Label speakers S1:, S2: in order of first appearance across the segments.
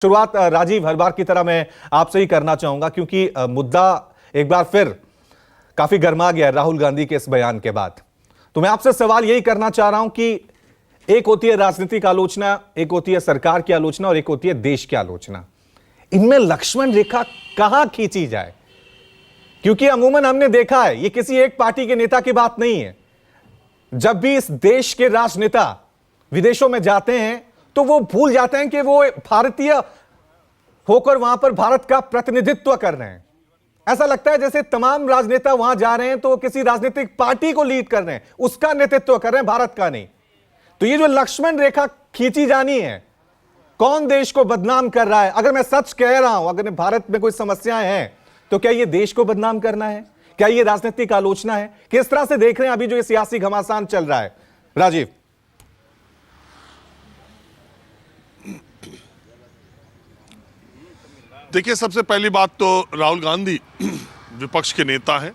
S1: शुरुआत राजीव हर बार की तरह मैं आपसे ही करना चाहूंगा क्योंकि मुद्दा एक बार फिर काफी गर्मा गया राहुल गांधी के इस बयान के बाद। तो मैं आपसे सवाल यही करना चाह रहा हूं कि एक होती है राजनीतिक आलोचना, एक होती है सरकार की आलोचना और एक होती है देश की आलोचना। इनमें लक्ष्मण रेखा कहां खींची जाए? क्योंकि अमूमन हमने देखा है ये किसी एक पार्टी के नेता की बात नहीं है। जब भी इस देश के राजनेता विदेशों में जाते हैं तो वो भूल जाते हैं कि वो भारतीय होकर वहां पर भारत का प्रतिनिधित्व कर रहे हैं। ऐसा लगता है जैसे तमाम राजनेता वहां जा रहे हैं तो किसी राजनीतिक पार्टी को लीड कर रहे हैं, उसका नेतृत्व कर रहे हैं, भारत का नहीं। तो ये जो लक्ष्मण रेखा खींची जानी है, कौन देश को बदनाम कर रहा है? अगर मैं सच कह रहा हूं, अगर भारत में कोई समस्याएं हैं तो क्या ये देश को बदनाम करना है? क्या ये राजनीतिक आलोचना है? किस तरह से देख रहे हैं अभी जो ये सियासी घमासान चल रहा है? राजीव।
S2: देखिए, सबसे पहली बात तो राहुल गांधी विपक्ष के नेता हैं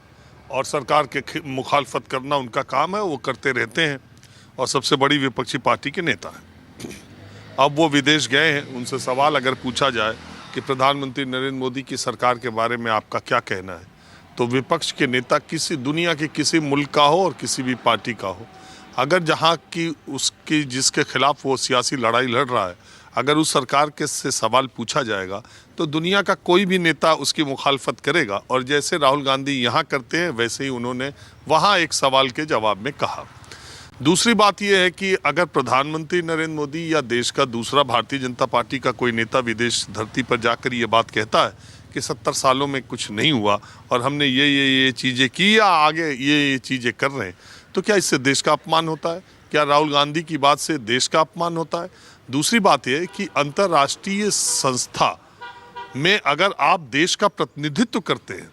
S2: और सरकार के मुखालफत करना उनका काम है, वो करते रहते हैं और सबसे बड़ी विपक्षी पार्टी के नेता हैं। अब वो विदेश गए हैं, उनसे सवाल अगर पूछा जाए कि प्रधानमंत्री नरेंद्र मोदी की सरकार के बारे में आपका क्या कहना है, तो विपक्ष के नेता किसी दुनिया के किसी मुल्क का हो और किसी भी पार्टी का हो, अगर जहाँ की उसकी जिसके खिलाफ वो सियासी लड़ाई लड़ रहा है, अगर उस सरकार के से सवाल पूछा जाएगा तो दुनिया का कोई भी नेता उसकी मुखालफत करेगा। और जैसे राहुल गांधी यहाँ करते हैं वैसे ही उन्होंने वहाँ एक सवाल के जवाब में कहा। दूसरी बात यह है कि अगर प्रधानमंत्री नरेंद्र मोदी या देश का दूसरा भारतीय जनता पार्टी का कोई नेता विदेश धरती पर जाकर ये बात कहता है कि 70 सालों में कुछ नहीं हुआ और हमने ये चीज़ें की या आगे ये चीज़ें कर रहे हैं, तो क्या इससे देश का अपमान होता है? क्या राहुल गांधी की बात से देश का अपमान होता है? दूसरी बात यह कि अंतर्राष्ट्रीय संस्था में अगर आप देश का प्रतिनिधित्व करते हैं,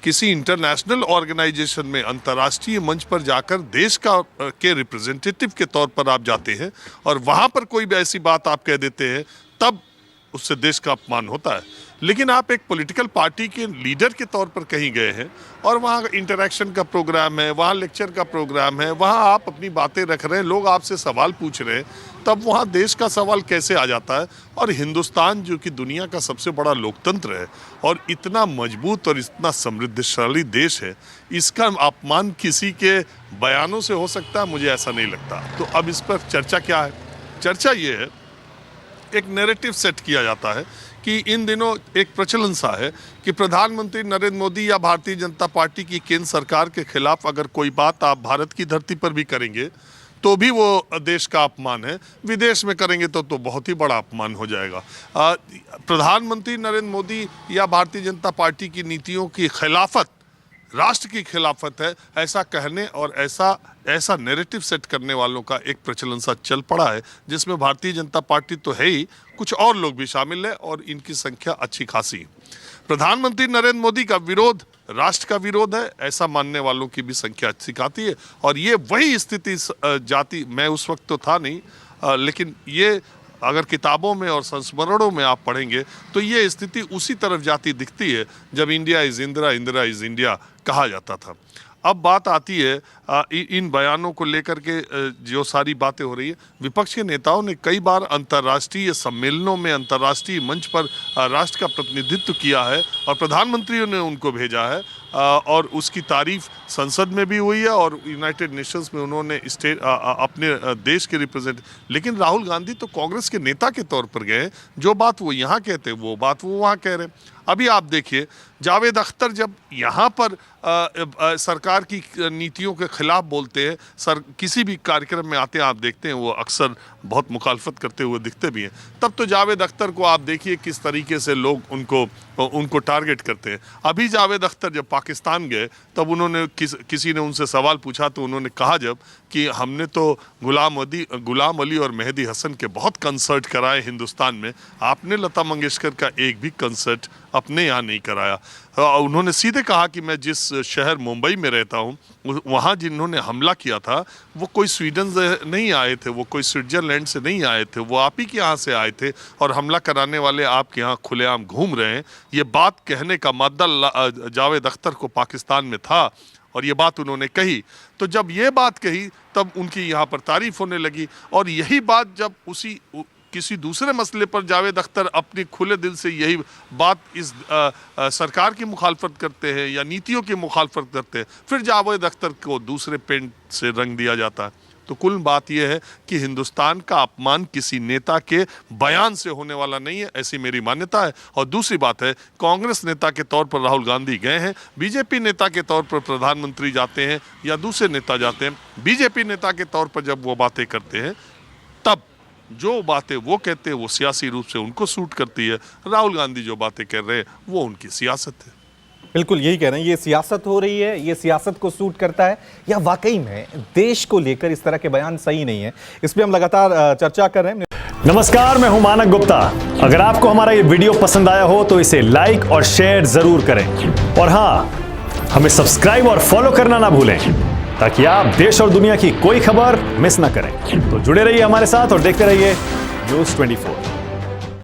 S2: किसी इंटरनेशनल ऑर्गेनाइजेशन में अंतर्राष्ट्रीय मंच पर जाकर देश का के रिप्रेजेंटेटिव के तौर पर आप जाते हैं और वहाँ पर कोई भी ऐसी बात आप कह देते हैं, तब उससे देश का अपमान होता है। लेकिन आप एक पॉलिटिकल पार्टी के लीडर के तौर पर कहीं गए हैं और वहाँ इंटरेक्शन का प्रोग्राम है, वहाँ लेक्चर का प्रोग्राम है, वहाँ आप अपनी बातें रख रहे हैं, लोग आपसे सवाल पूछ रहे हैं, तब वहाँ देश का सवाल कैसे आ जाता है? और हिंदुस्तान जो कि दुनिया का सबसे बड़ा लोकतंत्र है और इतना मजबूत और इतना समृद्धशाली देश है, इसका अपमान किसी के बयानों से हो सकता है? मुझे ऐसा नहीं लगता। तो अब इस पर चर्चा क्या है? चर्चा ये है, एक नैरेटिव सेट किया जाता है कि इन दिनों एक प्रचलन सा है कि प्रधानमंत्री नरेंद्र मोदी या भारतीय जनता पार्टी की केंद्र सरकार के खिलाफ अगर कोई बात आप भारत की धरती पर भी करेंगे तो भी वो देश का अपमान है, विदेश में करेंगे तो बहुत ही बड़ा अपमान हो जाएगा। प्रधानमंत्री नरेंद्र मोदी या भारतीय जनता पार्टी की नीतियों की खिलाफत राष्ट्र की खिलाफत है, ऐसा कहने और ऐसा नैरेटिव सेट करने वालों का एक प्रचलन सा चल पड़ा है, जिसमें भारतीय जनता पार्टी तो है ही, कुछ और लोग भी शामिल है और इनकी संख्या अच्छी खासी है। प्रधानमंत्री नरेंद्र मोदी का विरोध राष्ट्र का विरोध है, ऐसा मानने वालों की भी संख्या अच्छी खासी है। और ये वही स्थिति जाति, मैं उस वक्त तो था नहीं, लेकिन ये अगर किताबों में और संस्मरणों में आप पढ़ेंगे तो ये स्थिति उसी तरफ जाती दिखती है जब India is Indira, Indira is India कहा जाता था। अब बात आती है इन बयानों को लेकर के जो सारी बातें हो रही है, विपक्ष के नेताओं ने कई बार अंतर्राष्ट्रीय सम्मेलनों में, अंतर्राष्ट्रीय मंच पर राष्ट्र का प्रतिनिधित्व किया है और प्रधानमंत्रियों ने उनको भेजा है और उसकी तारीफ संसद में भी हुई है और यूनाइटेड नेशंस में उन्होंने अपने देश के रिप्रेजेंट। लेकिन राहुल गांधी तो कांग्रेस के नेता के तौर पर गए, जो बात वो यहाँ कहते हैं वो बात वो वहाँ कह रहे हैं। अभी आप देखिए, जावेद अख्तर जब यहाँ पर सरकार की नीतियों के खिलाफ बोलते हैं, किसी भी कार्यक्रम में आते हैं, आप देखते हैं वो अक्सर बहुत मुखालफत करते हुए दिखते भी हैं, तब तो जावेद अख्तर को आप देखिए किस तरीके से लोग उनको टारगेट करते हैं। अभी जावेद अख्तर जब पाकिस्तान गए तब उन्होंने किसी ने उनसे सवाल पूछा तो उन्होंने कहा जब कि हमने तो गुलाम अली और मेहदी हसन के बहुत कंसर्ट कराए हिंदुस्तान में, आपने लता मंगेशकर का एक भी कंसर्ट अपने यहाँ नहीं कराया। उन्होंने सीधे कहा कि मैं जिस शहर मुंबई में रहता हूँ, वहाँ जिन्होंने हमला किया था वो कोई स्वीडन से नहीं आए थे, वो कोई स्विट्जरलैंड से नहीं आए थे, वो आप ही के यहाँ से आए थे और हमला कराने वाले आपके यहाँ खुलेआम घूम रहे हैं। ये बात कहने का मादा जावेद अख्तर को पाकिस्तान में था और ये बात उन्होंने कही। तो जब ये बात कही तब उनकी यहाँ पर तारीफ होने लगी और यही बात जब उसी किसी दूसरे मसले पर जावेद अख्तर अपने खुले दिल से यही बात इस सरकार की मुखालफत करते हैं या नीतियों की मुखालफत करते हैं, फिर जावेद अख्तर को दूसरे पेंट से रंग दिया जाता है। तो कुल बात यह है कि हिंदुस्तान का अपमान किसी नेता के बयान से होने वाला नहीं है, ऐसी मेरी मान्यता है। और दूसरी बात है, कांग्रेस नेता के तौर पर राहुल गांधी गए हैं, बीजेपी नेता के तौर पर प्रधानमंत्री जाते हैं या दूसरे नेता जाते हैं, बीजेपी नेता के तौर पर जब वो बातें करते हैं तब जो बातें वो कहते हैं वो सियासी रूप से उनको सूट करती है। राहुल गांधी जो बातें कर रहे हैं वो उनकी सियासत है।
S1: बिल्कुल यही कह रहे हैं, ये सियासत हो रही है, ये सियासत को सूट करता है या वाकई में देश को लेकर इस तरह के बयान सही नहीं है, इस पे हम लगातार चर्चा कर रहे हैं।
S3: नमस्कार, मैं हूं मानक गुप्ता। अगर आपको हमारा ये वीडियो पसंद आया हो तो इसे लाइक और शेयर जरूर करें और हां, हमें सब्सक्राइब और फॉलो करना ना भूलें ताकि आप देश और दुनिया की कोई खबर मिस ना करें। तो जुड़े रहिए हमारे साथ और देखते रहिए न्यूज़ 24।